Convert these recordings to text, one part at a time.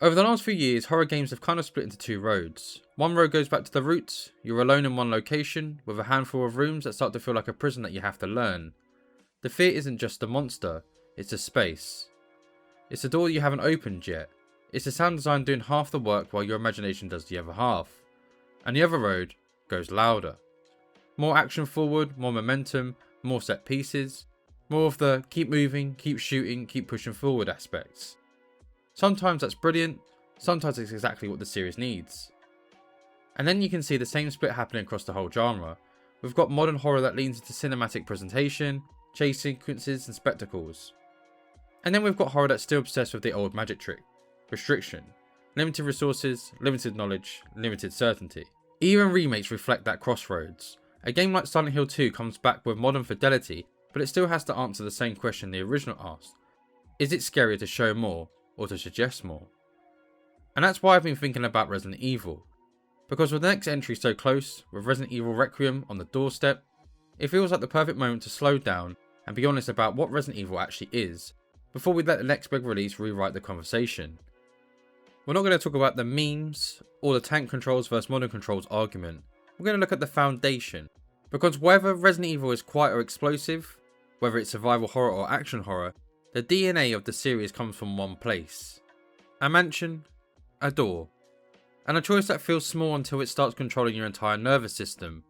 Over the last few years, horror games have kind of split into two roads. One road goes back to the roots, you're alone in one location, with a handful of rooms that start to feel like a prison that you have to learn. The fear isn't just the monster, it's a space. It's a door you haven't opened yet. It's the sound design doing half the work while your imagination does the other half. And the other road goes louder. More action forward, more momentum, more set pieces, more of the keep moving, keep shooting, keep pushing forward aspects. Sometimes that's brilliant, sometimes it's exactly what the series needs. And then you can see the same split happening across the whole genre. We've got modern horror that leans into cinematic presentation, chase sequences and spectacles. And then we've got horror that's still obsessed with the old magic trick, restriction, limited resources, limited knowledge, limited certainty. Even remakes reflect that crossroads. A game like Silent Hill 2 comes back with modern fidelity, but it still has to answer the same question the original asked. Is it scarier to show more, or to suggest more? And that's why I've been thinking about Resident Evil. Because with the next entry so close, with Resident Evil Requiem on the doorstep, it feels like the perfect moment to slow down and be honest about what Resident Evil actually is, before we let the next big release rewrite the conversation. We're not going to talk about the memes, or the tank controls versus modern controls argument. We're going to look at the foundation. Because whether Resident Evil is quiet or explosive, whether it's survival horror or action horror, the DNA of the series comes from one place. A mansion, a door, and a choice that feels small until it starts controlling your entire nervous system.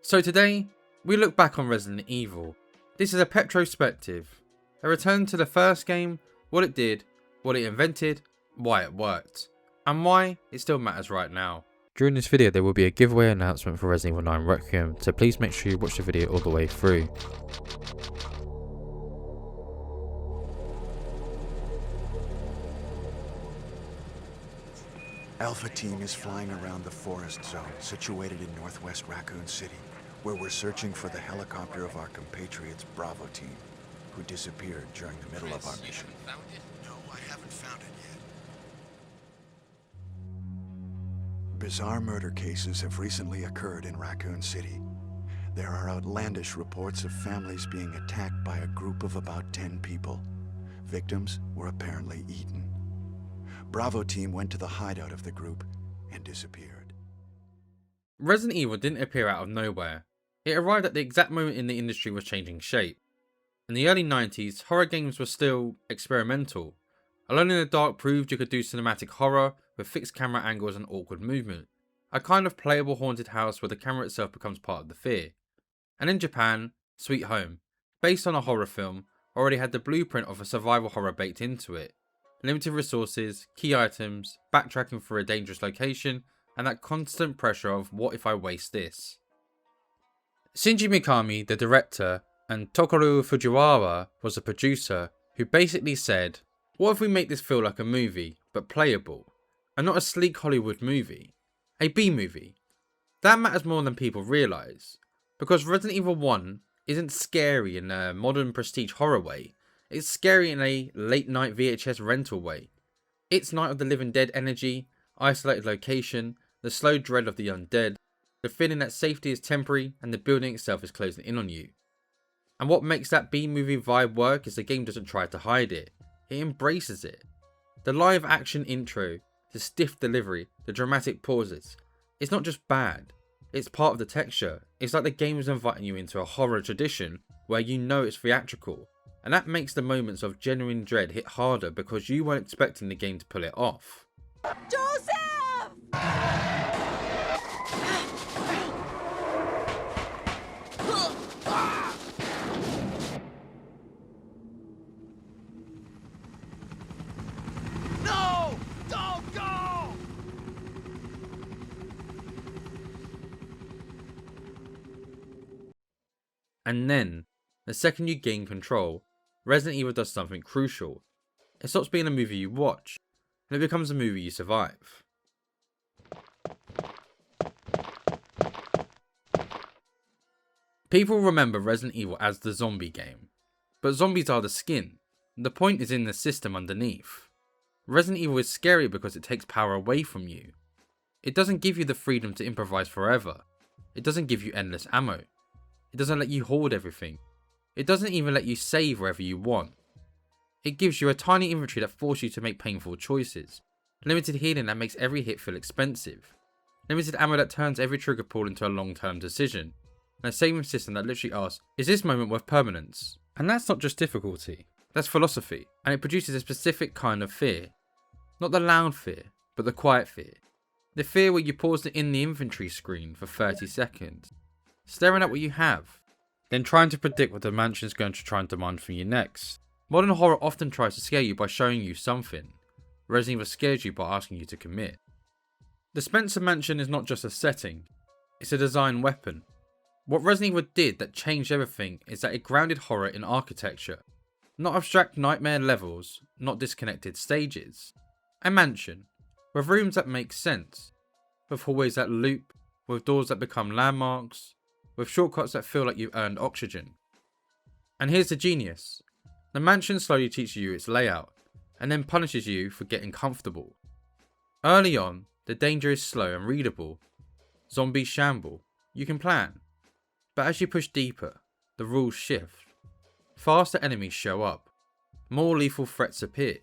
So today, we look back on Resident Evil. This is a retrospective, a return to the first game, what it did, what it invented, why it worked, and why it still matters right now. During this video there will be a giveaway announcement for Resident Evil 9 Requiem, so please make sure you watch the video all the way through. Alpha Team is flying around the forest zone situated in northwest Raccoon City, where we're searching for the helicopter of our compatriots Bravo Team, who disappeared during the middle of our mission. Found it? No, I haven't found it yet. Bizarre murder cases have recently occurred in Raccoon City. There are outlandish reports of families being attacked by a group of about 10 people. Victims were apparently eaten. Bravo Team went to the hideout of the group and disappeared. Resident Evil didn't appear out of nowhere. It arrived at the exact moment in the industry was changing shape. In the early 90s, horror games were still experimental. Alone in the Dark proved you could do cinematic horror with fixed camera angles and awkward movement. A kind of playable haunted house where the camera itself becomes part of the fear. And in Japan, Sweet Home, based on a horror film, already had the blueprint of a survival horror baked into it. Limited resources, key items, backtracking for a dangerous location, and that constant pressure of what if I waste this. Shinji Mikami, the director, and Tokaru Fujiwara was the producer, who basically said, what if we make this feel like a movie, but playable, and not a sleek Hollywood movie, a B-movie? That matters more than people realise, because Resident Evil 1 isn't scary in a modern prestige horror way. It's scary in a late night VHS rental way. It's Night of the Living Dead energy, isolated location, the slow dread of the undead, the feeling that safety is temporary and the building itself is closing in on you. And what makes that B-movie vibe work is the game doesn't try to hide it, it embraces it. The live action intro, the stiff delivery, the dramatic pauses, it's not just bad, it's part of the texture. It's like the game is inviting you into a horror tradition where you know it's theatrical. And that makes the moments of genuine dread hit harder because you weren't expecting the game to pull it off. Joseph! No! Don't go! And then, the second you gain control, Resident Evil does something crucial. It stops being a movie you watch, and it becomes a movie you survive. People remember Resident Evil as the zombie game, but zombies are the skin. The point is in the system underneath. Resident Evil is scary because it takes power away from you. It doesn't give you the freedom to improvise forever. It doesn't give you endless ammo. It doesn't let you hoard everything. It doesn't even let you save wherever you want. It gives you a tiny inventory that forces you to make painful choices. limited healing that makes every hit feel expensive, limited ammo that turns every trigger pull into a long-term decision, and a saving system that literally asks, is this moment worth permanence? And that's not just difficulty, that's philosophy, and it produces a specific kind of fear. Not the loud fear, but the quiet fear. The fear where you pause in the inventory screen for 30 seconds, staring at what you have, then trying to predict what the mansion's going to try and demand from you next. Modern horror often tries to scare you by showing you something. Resident Evil scares you by asking you to commit. The Spencer Mansion is not just a setting, it's a design weapon. What Resident Evil did that changed everything is that it grounded horror in architecture. Not abstract nightmare levels, not disconnected stages. A mansion, with rooms that make sense, with hallways that loop, with doors that become landmarks, with shortcuts that feel like you've earned oxygen. And here's the genius. The mansion slowly teaches you its layout, and then punishes you for getting comfortable. Early on, the danger is slow and readable. Zombies shamble, you can plan. But as you push deeper, the rules shift. Faster enemies show up. More lethal threats appear.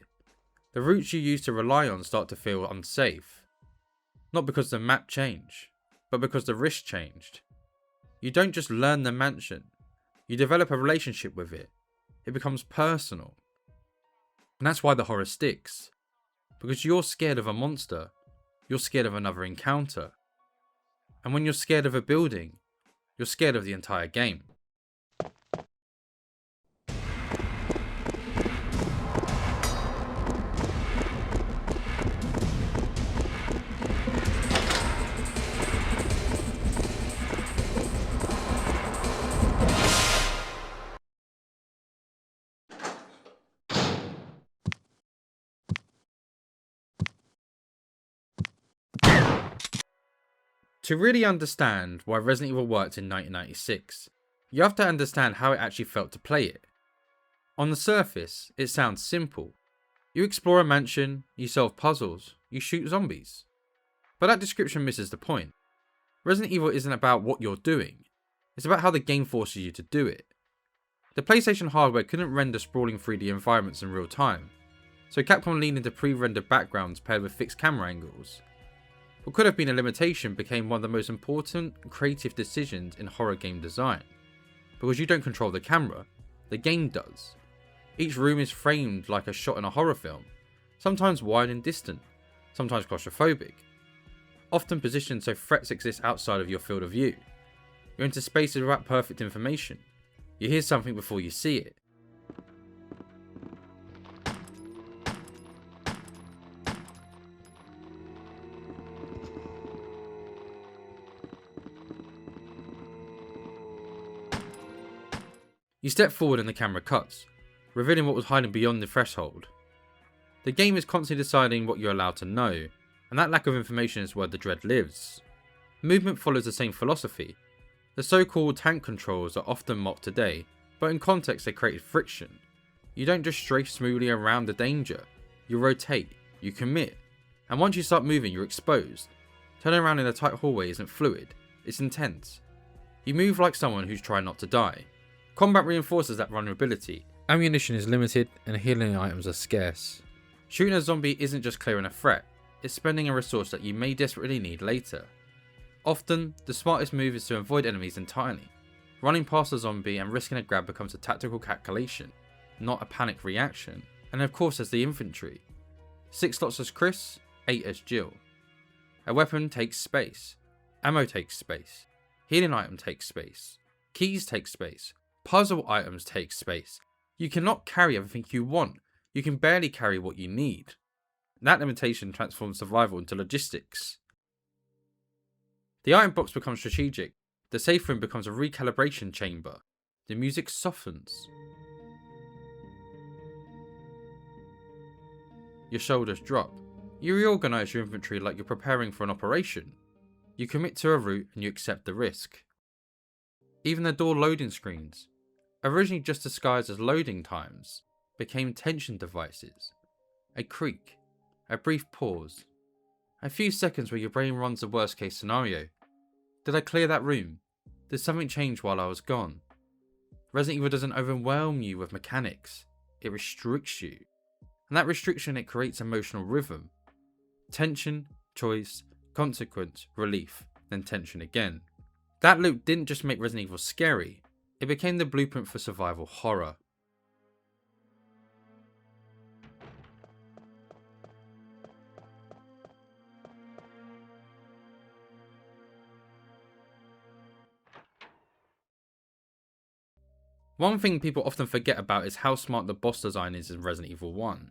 The routes you used to rely on start to feel unsafe. Not because the map changed, but because the risk changed. You don't just learn the mansion, you develop a relationship with it. It becomes personal. And that's why the horror sticks. Because you're scared of a monster, you're scared of another encounter. And when you're scared of a building, you're scared of the entire game. To really understand why Resident Evil worked in 1996, you have to understand how it actually felt to play it. On the surface, it sounds simple. You explore a mansion, you solve puzzles, you shoot zombies. But that description misses the point. Resident Evil isn't about what you're doing, it's about how the game forces you to do it. The PlayStation hardware couldn't render sprawling 3D environments in real time, so Capcom leaned into pre-rendered backgrounds paired with fixed camera angles. What could have been a limitation became one of the most important creative decisions in horror game design. Because you don't control the camera, the game does. Each room is framed like a shot in a horror film, sometimes wide and distant, sometimes claustrophobic. Often positioned so threats exist outside of your field of view. You're into spaces without perfect information. You hear something before you see it. You step forward and the camera cuts, revealing what was hiding beyond the threshold. The game is constantly deciding what you're allowed to know, and that lack of information is where the dread lives. Movement follows the same philosophy. The so-called tank controls are often mocked today, but in context they created friction. You don't just strafe smoothly around the danger, you rotate, you commit, and once you start moving you're exposed. Turning around in a tight hallway isn't fluid, it's intense. You move like someone who's trying not to die. Combat reinforces that vulnerability. Ammunition is limited and healing items are scarce. Shooting a zombie isn't just clearing a threat, it's spending a resource that you may desperately need later. Often, the smartest move is to avoid enemies entirely. Running past a zombie and risking a grab becomes a tactical calculation, not a panic reaction. And of course there's the infantry. 6 slots as Chris, 8 as Jill. A weapon takes space. Ammo takes space. Healing item takes space. Keys take space. Puzzle items take space. You cannot carry everything you want. You can barely carry what you need. That limitation transforms survival into logistics. The item box becomes strategic. The safe room becomes a recalibration chamber. The music softens. Your shoulders drop. You reorganize your inventory like you're preparing for an operation. You commit to a route and you accept the risk. Even the door loading screens, originally just disguised as loading times, became tension devices. A creak, a brief pause, a few seconds where your brain runs the worst case scenario. Did I clear that room? Did something change while I was gone? Resident Evil doesn't overwhelm you with mechanics, it restricts you. And that restriction, it creates emotional rhythm. Tension, choice, consequence, relief, then tension again. That loop didn't just make Resident Evil scary, it became the blueprint for survival horror. One thing people often forget about is how smart the boss design is in Resident Evil 1.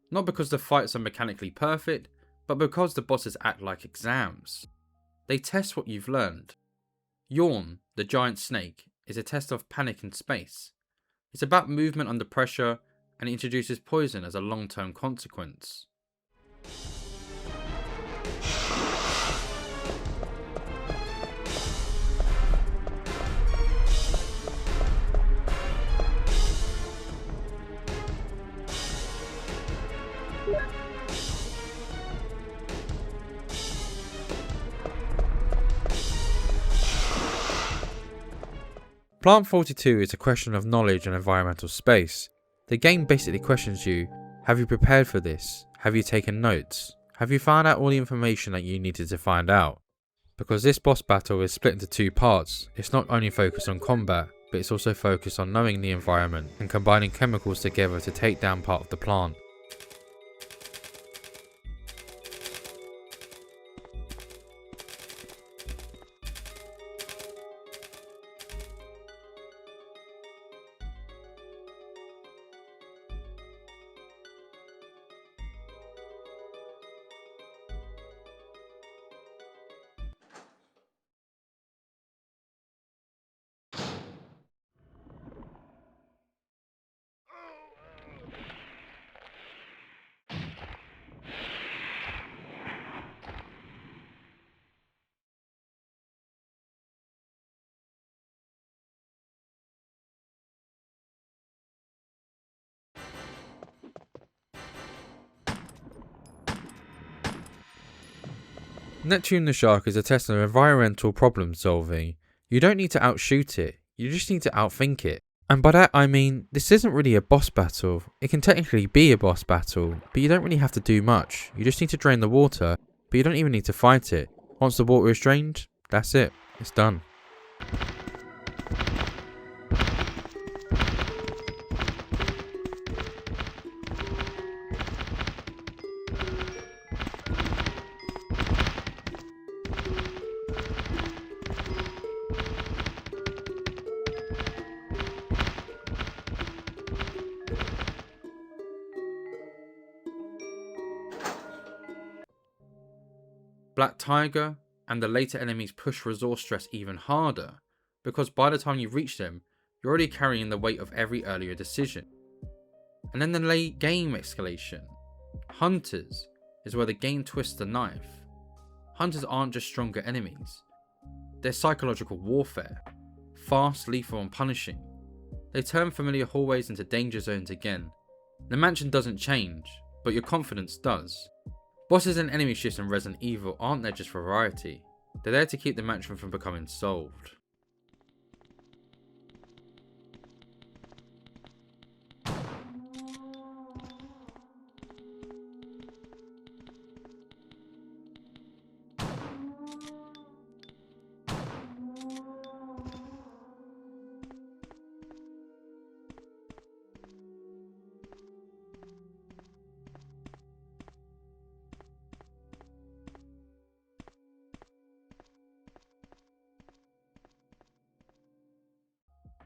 Not because the fights are mechanically perfect, but because the bosses act like exams. They test what you've learned. Yawn, the giant snake, is a test of panic in space. It's about movement under pressure, and it introduces poison as a long-term consequence. Plant 42 is a question of knowledge and environmental space. The game basically questions you: have you prepared for this? Have you taken notes? Have you found out all the information that you needed to find out? Because this boss battle is split into two parts, it's not only focused on combat, but it's also focused on knowing the environment and combining chemicals together to take down part of the plant. Neptune the Shark is a test of environmental problem solving. You don't need to outshoot it, you just need to outthink it. And by that I mean, this isn't really a boss battle. It can technically be a boss battle, but you don't really have to do much. You just need to drain the water, but you don't even need to fight it. Once the water is drained, that's it, it's done. Black Tiger and the later enemies push resource stress even harder, because by the time you reach them, you're already carrying the weight of every earlier decision. And then the late game escalation. Hunters is where the game twists the knife. Hunters aren't just stronger enemies, they're psychological warfare, fast, lethal and punishing. They turn familiar hallways into danger zones again. The mansion doesn't change, but your confidence does. Bosses and enemy shifts in Resident Evil aren't there just for variety, they're there to keep the mansion from becoming solved.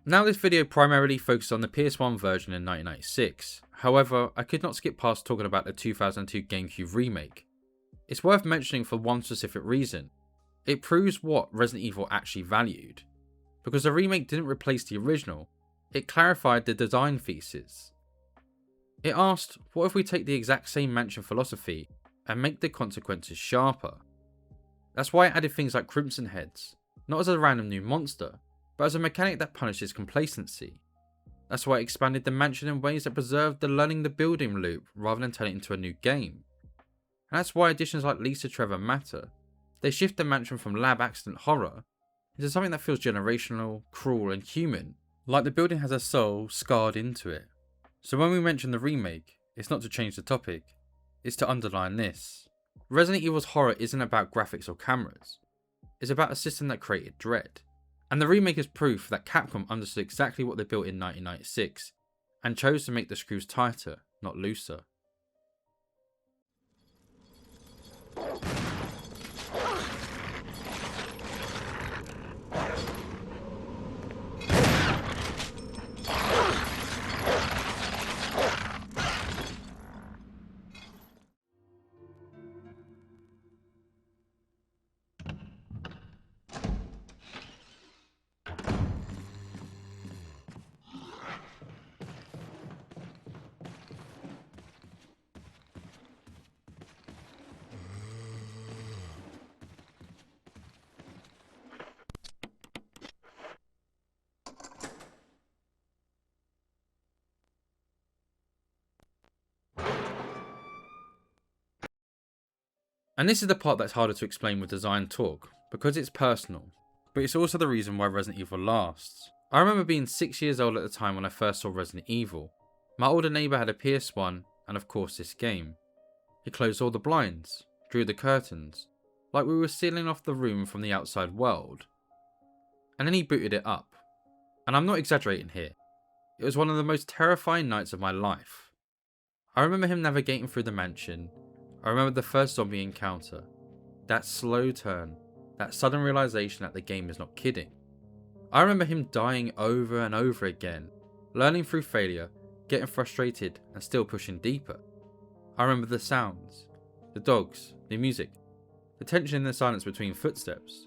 Now this video primarily focused on the PS1 version in 1996, however I could not skip past talking about the 2002 GameCube remake. It's worth mentioning for one specific reason. It proves what Resident Evil actually valued. Because the remake didn't replace the original, it clarified the design thesis. It asked, what if we take the exact same mansion philosophy and make the consequences sharper? That's why it added things like Crimson Heads, not as a random new monster, but as a mechanic that punishes complacency. That's why it expanded the mansion in ways that preserved the learning the building loop rather than turning it into a new game. And that's why additions like Lisa Trevor matter. They shift the mansion from lab accident horror into something that feels generational, cruel and human, like the building has a soul scarred into it. So when we mention the remake, it's not to change the topic, it's to underline this. Resident Evil's horror isn't about graphics or cameras, it's about a system that created dread. And the remake is proof that Capcom understood exactly what they built in 1996 and chose to make the screws tighter, not looser. And this is the part that's harder to explain with design talk, because it's personal, but it's also the reason why Resident Evil lasts. I remember being 6 years old at the time when I first saw Resident Evil. My older neighbour had a PS1, and of course this game. He closed all the blinds, drew the curtains, like we were sealing off the room from the outside world. And then he booted it up. And I'm not exaggerating here. It was one of the most terrifying nights of my life. I remember him navigating through the mansion. I remember the first zombie encounter, that slow turn, that sudden realization that the game is not kidding. I remember him dying over and over again, learning through failure, getting frustrated and still pushing deeper. I remember the sounds, the dogs, the music, the tension in the silence between footsteps.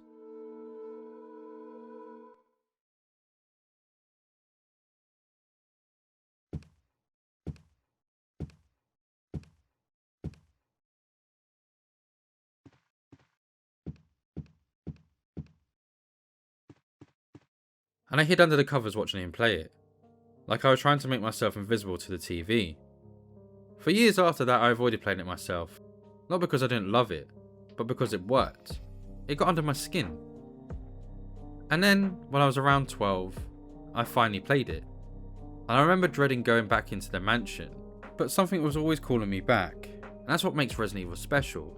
And I hid under the covers watching him play it, like I was trying to make myself invisible to the TV. For years after that I avoided playing it myself, not because I didn't love it, but because it worked. It got under my skin. And then, when I was around 12, I finally played it. And I remember dreading going back into the mansion, but something was always calling me back, and that's what makes Resident Evil special.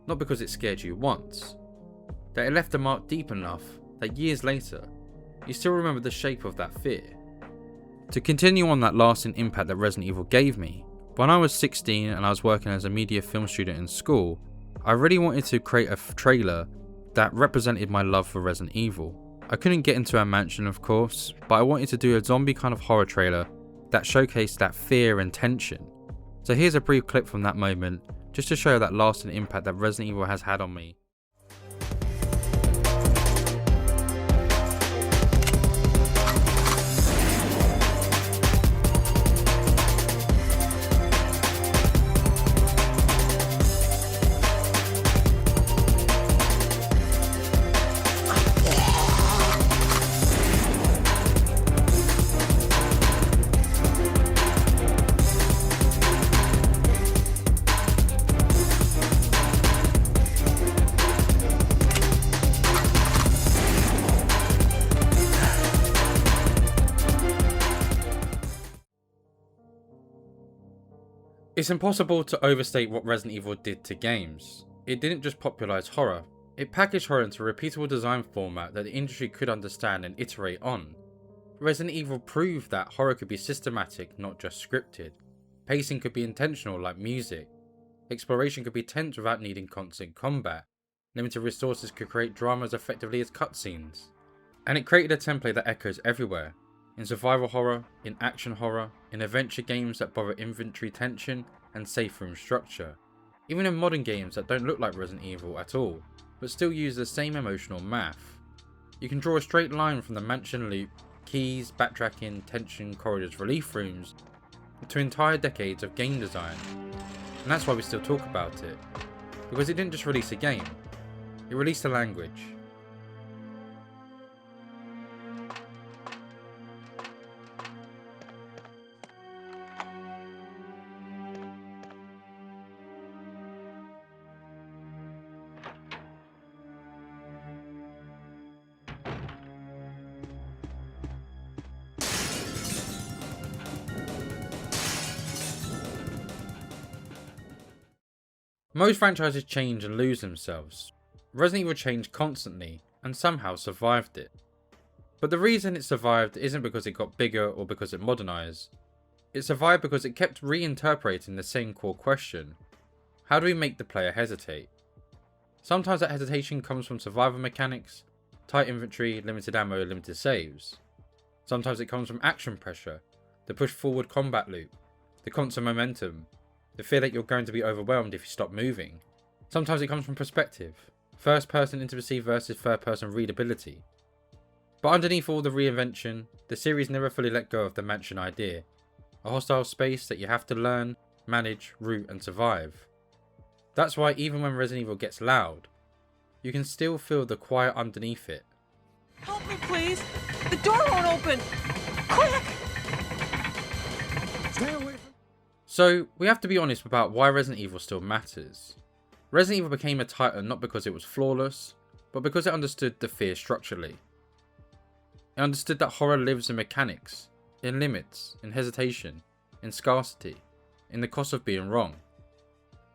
Not because it scared you once, that it left a mark deep enough that years later, you still remember the shape of that fear. To continue on that lasting impact that Resident Evil gave me, when I was 16 and I was working as a media film student in school, I really wanted to create a trailer that represented my love for Resident Evil. I couldn't get into a mansion of course, but I wanted to do a zombie kind of horror trailer that showcased that fear and tension. So here's a brief clip from that moment, just to show that lasting impact that Resident Evil has had on me. It's impossible to overstate what Resident Evil did to games. It didn't just popularise horror, it packaged horror into a repeatable design format that the industry could understand and iterate on. Resident Evil proved that horror could be systematic, not just scripted. Pacing could be intentional like music. Exploration could be tense without needing constant combat. Limited resources could create drama as effectively as cutscenes. And it created a template that echoes everywhere. In survival horror, in action horror, in adventure games that borrow inventory tension and safe room structure. Even in modern games that don't look like Resident Evil at all, but still use the same emotional math. You can draw a straight line from the mansion loop, keys, backtracking, tension, corridors, relief rooms, to entire decades of game design. And that's why we still talk about it. Because it didn't just release a game, it released a language. Most franchises change and lose themselves. Resident Evil changed constantly and somehow survived it. But the reason it survived isn't because it got bigger or because it modernized. It survived because it kept reinterpreting the same core question. How do we make the player hesitate? Sometimes that hesitation comes from survival mechanics, tight inventory, limited ammo, limited saves. Sometimes it comes from action pressure, the push forward combat loop, the constant momentum, the fear that you're going to be overwhelmed if you stop moving. Sometimes it comes from perspective, first person intimacy versus third person readability. But underneath all the reinvention, the series never fully let go of the mansion idea, a hostile space that you have to learn, manage, root and survive. That's why even when Resident Evil gets loud, you can still feel the quiet underneath it. Help me, please. The door won't open. Quick! Stay away from... So, we have to be honest about why Resident Evil still matters. Resident Evil became a titan not because it was flawless, but because it understood the fear structurally. It understood that horror lives in mechanics, in limits, in hesitation, in scarcity, in the cost of being wrong.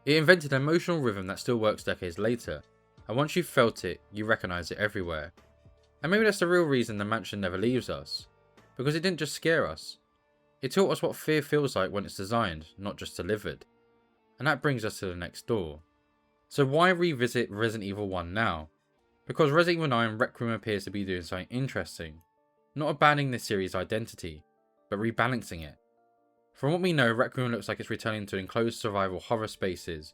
It invented an emotional rhythm that still works decades later, and once you've felt it, you recognise it everywhere. And maybe that's the real reason the mansion never leaves us, because it didn't just scare us. It taught us what fear feels like when it's designed, not just delivered. And that brings us to the next door. So why revisit Resident Evil 1 now? Because Resident Evil 9 Requiem appears to be doing something interesting. Not abandoning this series' identity, but rebalancing it. From what we know, Requiem looks like it's returning to enclosed survival horror spaces,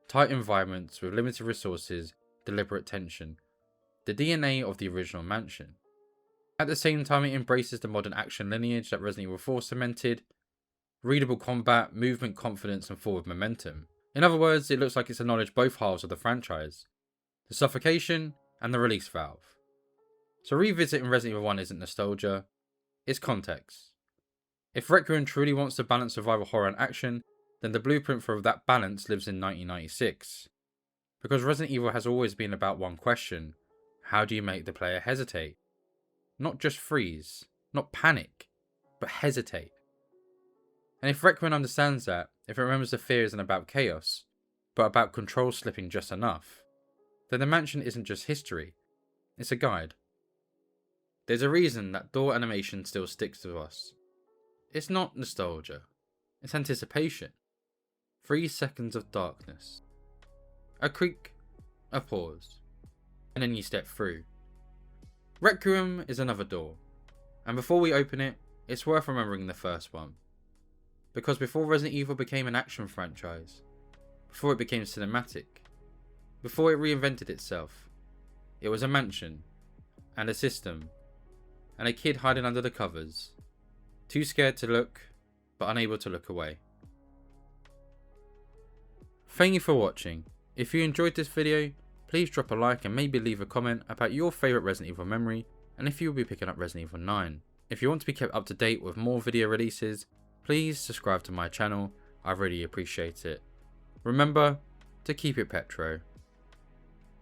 tight environments with limited resources, deliberate tension. The DNA of the original mansion. At the same time, it embraces the modern action lineage that Resident Evil 4 cemented, readable combat, movement confidence and forward momentum. In other words, it looks like it's acknowledged both halves of the franchise, the suffocation and the release valve. So revisiting Resident Evil 1 isn't nostalgia, it's context. If Requiem truly wants to balance survival horror and action, then the blueprint for that balance lives in 1996. Because Resident Evil has always been about one question: how do you make the player hesitate? Not just freeze, not panic, but hesitate. And if Requiem understands that, if it remembers the fear isn't about chaos, but about control slipping just enough, then the mansion isn't just history, it's a guide. There's a reason that door animation still sticks to us. It's not nostalgia, it's anticipation. 3 seconds of darkness. A creak, a pause, and then you step through. Requiem is another door, and before we open it, it's worth remembering the first one. Because before Resident Evil became an action franchise, before it became cinematic, before it reinvented itself, it was a mansion, and a system, and a kid hiding under the covers, too scared to look, but unable to look away. Thank you for watching. If you enjoyed this video, please drop a like and maybe leave a comment about your favourite Resident Evil memory and if you will be picking up Resident Evil 9. If you want to be kept up to date with more video releases, please subscribe to my channel, I really appreciate it. Remember to keep it petro.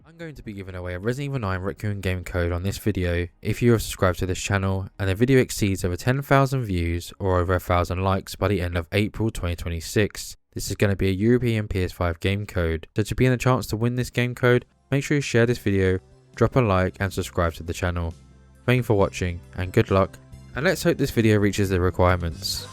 I'm going to be giving away a Resident Evil 9 Requiem game code on this video if you have subscribed to this channel and the video exceeds over 10,000 views or over 1,000 likes by the end of April 2026. This is going to be a European PS5 game code, so to be in a chance to win this game code, make sure you share this video, drop a like and subscribe to the channel. Thank you for watching and good luck, and let's hope this video reaches the requirements.